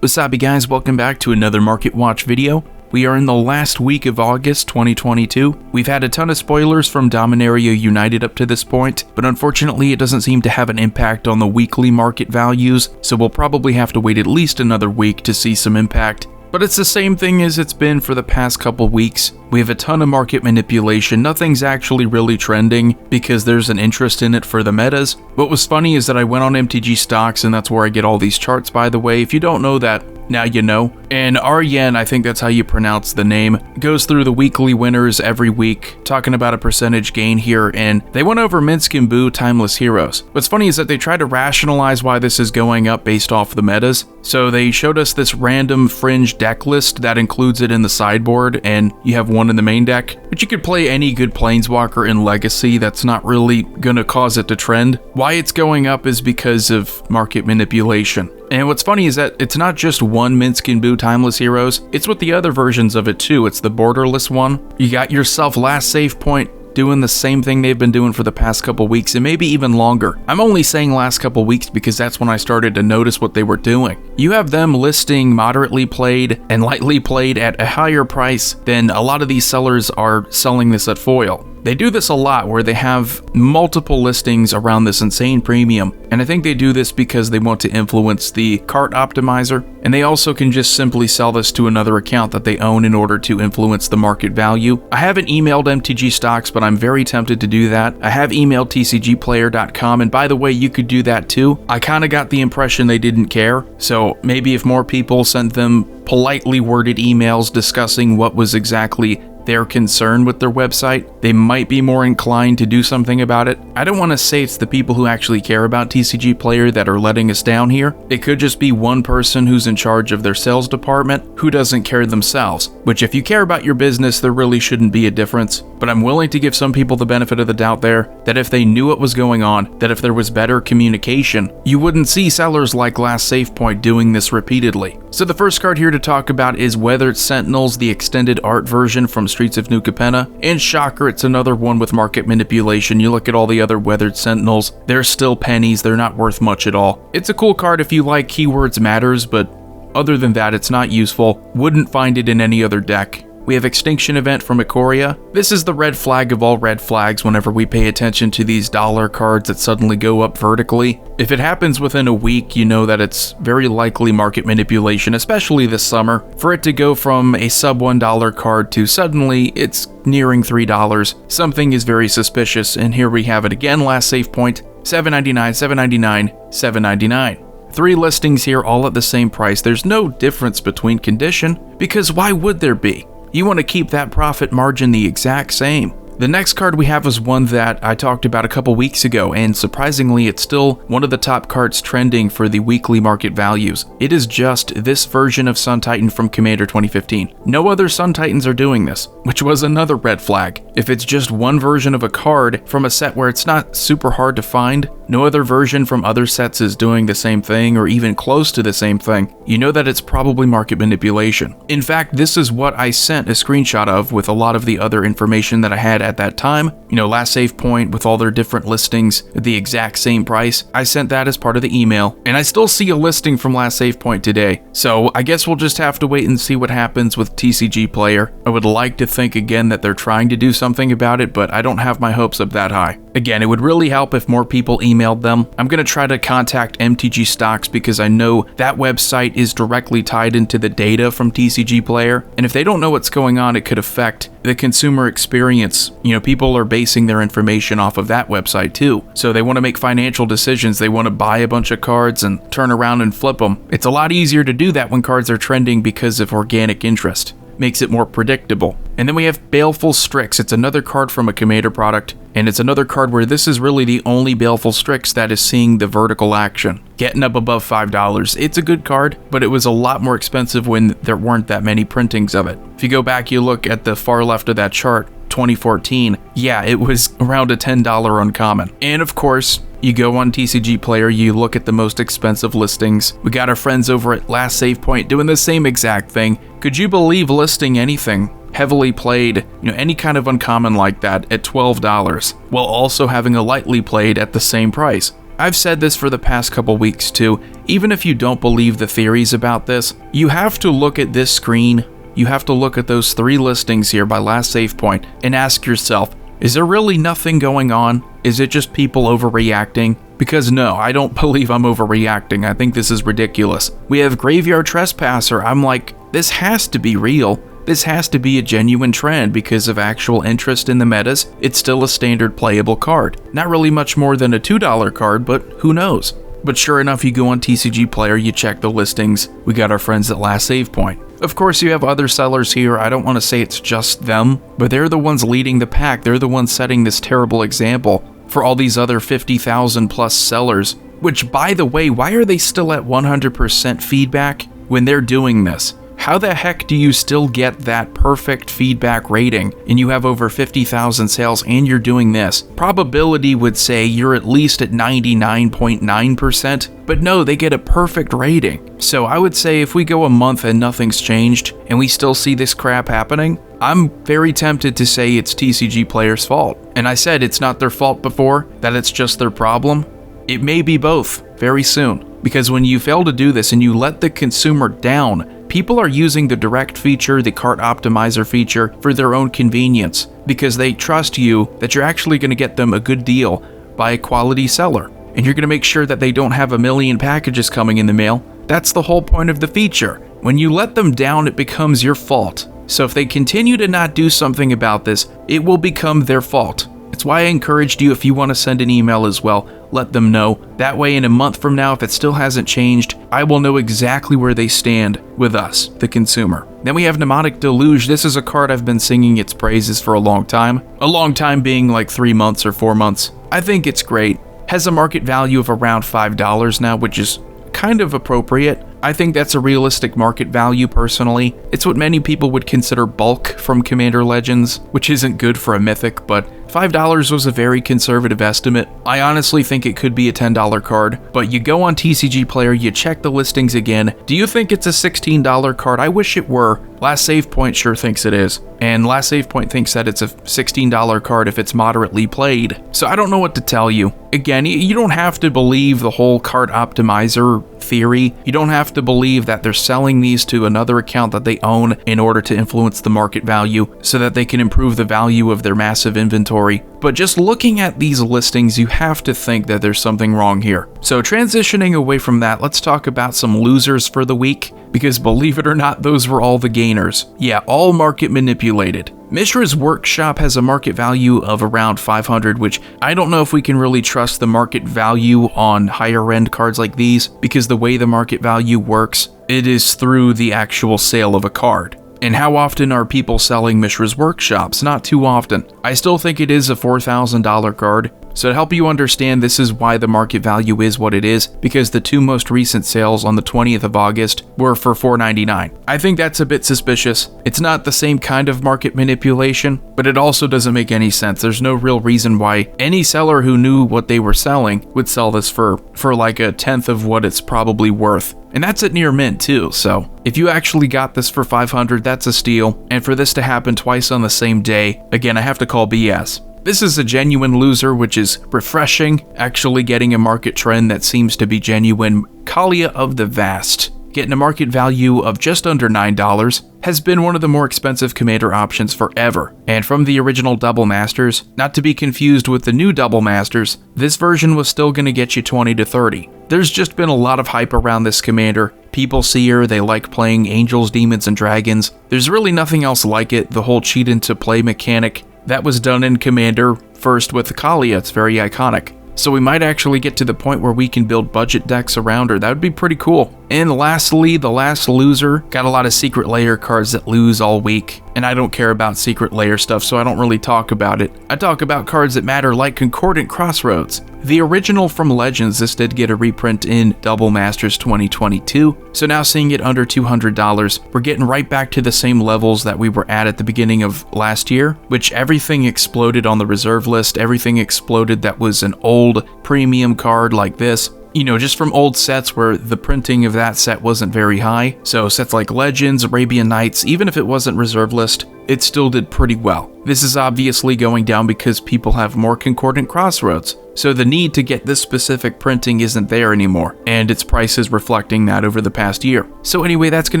Wasabi guys, welcome back to another Market Watch video. We are in the last week of August 2022. We've had a ton of spoilers from Dominaria United up to this point, but unfortunately it doesn't seem to have an impact on the weekly market values, so we'll probably have to wait at least another week to see some impact. But it's the same thing as it's been for the past couple weeks. We have a ton of market manipulation. Nothing's actually really trending because there's an interest in it for the metas. What was funny is that I went on MTG stocks, and that's where I get all these charts, by the way. If you don't know that, now you know. And Aryen, I think that's how you pronounce the name, goes through the weekly winners every week, talking about a percentage gain here, and they went over Minsk and Boo Timeless Heroes. What's funny is that they try to rationalize why this is going up based off the metas. So they showed us this random fringe deck list that includes it in the sideboard, and you have one in the main deck. But you could play any good Planeswalker in Legacy. That's not really gonna cause it to trend. Why it's going up is because of market manipulation. And what's funny is that it's not just one Minsk and Boo Timeless Heroes, it's with the other versions of it too. It's the borderless one. You got yourself Last Save Point doing the same thing they've been doing for the past couple weeks, and maybe even longer. I'm only saying last couple weeks because that's when I started to notice what they were doing. You have them listing moderately played and lightly played at a higher price than a lot of these sellers are selling this at foil. They do this a lot where they have multiple listings around this insane premium, and I think they do this because they want to influence the cart optimizer, and they also can just simply sell this to another account that they own in order to influence the market value. I haven't emailed MTG stocks, but I'm very tempted to do that. I have emailed tcgplayer.com, and by the way, you could do that too. I kind of got the impression they didn't care, so maybe if more people sent them politely worded emails discussing what was exactly their concern with their website, they might be more inclined to do something about it. I don't want to say it's the people who actually care about TCG Player that are letting us down here. It could just be one person who's in charge of their sales department who doesn't care themselves, which if you care about your business, there really shouldn't be a difference. But I'm willing to give some people the benefit of the doubt there, that if they knew what was going on, that if there was better communication, you wouldn't see sellers like Last Save Point doing this repeatedly. So the first card here to talk about is Weathered Sentinels, the extended art version from Streets of New Capenna, and shocker, it's another one with market manipulation. You look at all the other Weathered Sentinels, they're still pennies, they're not worth much at all. It's a cool card if you like Keywords Matters, but other than that, it's not useful. Wouldn't find it in any other deck. We have Extinction Event from Ikoria. This is the red flag of all red flags whenever we pay attention to these dollar cards that suddenly go up vertically. If it happens within a week, you know that it's very likely market manipulation, especially this summer. For it to go from a sub $1 card to suddenly it's nearing $3, something is very suspicious, and here we have it again. Last Save Point, $7.99, $7.99, $7.99. 3 listings here, all at the same price. There's no difference between condition, because why would there be? You want to keep that profit margin the exact same. The next card we have is one that I talked about a couple weeks ago, and surprisingly it's still one of the top cards trending for the weekly market values. It is just this version of Sun Titan from Commander 2015. No other Sun Titans are doing this, which was another red flag. If it's just one version of a card from a set where it's not super hard to find, no other version from other sets is doing the same thing or even close to the same thing, you know that it's probably market manipulation. In fact, this is what I sent a screenshot of with a lot of the other information that I had at that time. You know, Last Save Point with all their different listings at the exact same price. I sent that as part of the email, and I still see a listing from Last Save Point today. So I guess we'll just have to wait and see what happens with TCG Player. I would like to think again that they're trying to do something about it, but I don't have my hopes up that high. Again, it would really help if more people emailed them. I'm going to try to contact MTG Stocks because I know that website is directly tied into the data from TCG Player, and if they don't know what's going on, it could affect the consumer experience. You know, people are basing their information off of that website too, so they want to make financial decisions. They want to buy a bunch of cards and turn around and flip them. It's a lot easier to do that when cards are trending because of organic interest. Makes it more predictable. And then we have Baleful Strix. It's another card from a Commander product, and it's another card where this is really the only Baleful Strix that is seeing the vertical action, getting up above $5. It's a good card, but it was a lot more expensive when there weren't that many printings of it. If you go back, you look at the far left of that chart, 2014, yeah, it was around a $10 uncommon. And of course, you go on TCG Player, you look at the most expensive listings. We got our friends over at Last Save Point doing the same exact thing. Could you believe listing anything heavily played, any kind of uncommon like that at $12, while also having a lightly played at the same price? I've said this for the past couple weeks too, even if you don't believe the theories about this, you have to look at this screen, you have to look at those 3 listings here by last save point and ask yourself, is there really nothing going on? Is it just people overreacting? Because no, I don't believe I'm overreacting. I think this is ridiculous. We have Graveyard Trespasser. I'm like, this has to be real. This has to be a genuine trend because of actual interest in the metas. It's still a standard playable card. Not really much more than a $2 card, but who knows? But sure enough, you go on TCG Player, you check the listings. We got our friends at last save point. Of course, you have other sellers here. I don't want to say it's just them, but they're the ones leading the pack. They're the ones setting this terrible example for all these other 50,000 plus sellers. Which, by the way, why are they still at 100% feedback when they're doing this? How the heck do you still get that perfect feedback rating and you have over 50,000 sales and you're doing this? Probability would say you're at least at 99.9%, but no, they get a perfect rating. So I would say if we go a month and nothing's changed and we still see this crap happening, I'm very tempted to say it's TCG Player's fault. And I said it's not their fault before, that it's just their problem. It may be both very soon, because when you fail to do this and you let the consumer down, people are using the direct feature, the cart optimizer feature, for their own convenience because they trust you that you're actually going to get them a good deal by a quality seller. And you're going to make sure that they don't have a million packages coming in the mail. That's the whole point of the feature. When you let them down, it becomes your fault. So if they continue to not do something about this, it will become their fault. It's why I encouraged you, if you want to send an email as well, let them know. That way in a month from now, if it still hasn't changed, I will know exactly where they stand with us, the consumer. Then we have Mnemonic Deluge. This is a card I've been singing its praises for a long time. A long time being like 3 months or 4 months. I think it's great. Has a market value of around $5 now, which is kind of appropriate. I think that's a realistic market value personally. It's what many people would consider bulk from Commander Legends, which isn't good for a mythic, but $5 was a very conservative estimate. I honestly think it could be a $10 card, but you go on TCG Player, you check the listings again. Do you think it's a $16 card? I wish it were. Last Save Point sure thinks it is, and Last Save Point thinks that it's a $16 card if it's moderately played. So I don't know what to tell you. Again, you don't have to believe the whole card optimizer theory. You don't have to believe that they're selling these to another account that they own in order to influence the market value so that they can improve the value of their massive inventory. But just looking at these listings, you have to think that there's something wrong here. So transitioning away from that, let's talk about some losers for the week, because believe it or not, those were all the gainers. Yeah, all market manipulated. Mishra's Workshop has a market value of around 500, which I don't know if we can really trust the market value on higher end cards like these, because the way the market value works, it is through the actual sale of a card. And how often are people selling Mishra's Workshops? Not too often. I still think it is a $4,000 card. So to help you understand, this is why the market value is what it is, because the 2 most recent sales on the 20th of August were for $4.99. I think that's a bit suspicious. It's not the same kind of market manipulation, but it also doesn't make any sense. There's no real reason why any seller who knew what they were selling would sell this for like a tenth of what it's probably worth. And that's at near mint too, so if you actually got this for 500, that's a steal. And for this to happen twice on the same day, again, I have to call BS. This is a genuine loser, which is refreshing, actually getting a market trend that seems to be genuine. Kalia of the Vast, getting a market value of just under $9, has been one of the more expensive commander options forever. And from the original Double Masters, not to be confused with the new Double Masters, this version was still going to get you 20 to 30. There's just been a lot of hype around this commander. People see her, they like playing Angels, Demons, and Dragons. There's really nothing else like it. The whole cheat into play mechanic, that was done in Commander first with the Kalia. It's very iconic. So we might actually get to the point where we can build budget decks around her. That would be pretty cool. And lastly, the last loser, got a lot of Secret Lair cards that lose all week. And I don't care about Secret Lair stuff, so I don't really talk about it. I talk about cards that matter, like Concordant Crossroads. The original from Legends, this did get a reprint in Double Masters 2022. So now seeing it under $200, we're getting right back to the same levels that we were at the beginning of last year, which everything exploded on the reserve list. Everything exploded that was an old premium card like this. You know, just from old sets where the printing of that set wasn't very high. So sets like Legends, Arabian Nights, even if it wasn't reserve list, it still did pretty well. This is obviously going down because people have more concordant crossroads, so the need to get this specific printing isn't there anymore, and its price is reflecting that over the past year. So anyway, that's going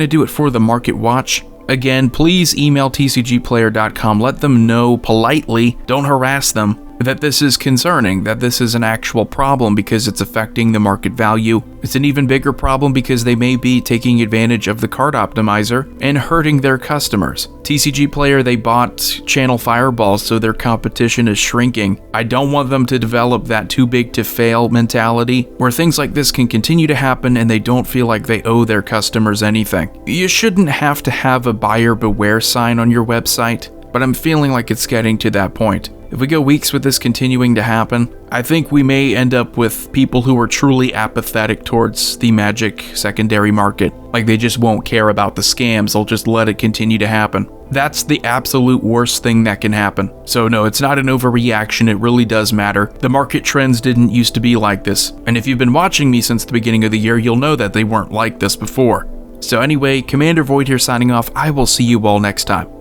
to do it for the Market Watch. Again, please email tcgplayer.com, let them know politely, don't harass them, that this is concerning, that this is an actual problem because it's affecting the market value. It's an even bigger problem because they may be taking advantage of the card optimizer and hurting their customers. TCG Player, they bought Channel Fireballs, so their competition is shrinking. I don't want them to develop that too big to fail mentality, where things like this can continue to happen and they don't feel like they owe their customers anything. You shouldn't have to have a buyer beware sign on your website, but I'm feeling like it's getting to that point. If we go weeks with this continuing to happen, I think we may end up with people who are truly apathetic towards the Magic secondary market. Like they just won't care about the scams, they'll just let it continue to happen. That's the absolute worst thing that can happen. So no, it's not an overreaction, it really does matter. The market trends didn't used to be like this, and if you've been watching me since the beginning of the year, you'll know that they weren't like this before. So anyway, Commander Void here signing off. I will see you all next time.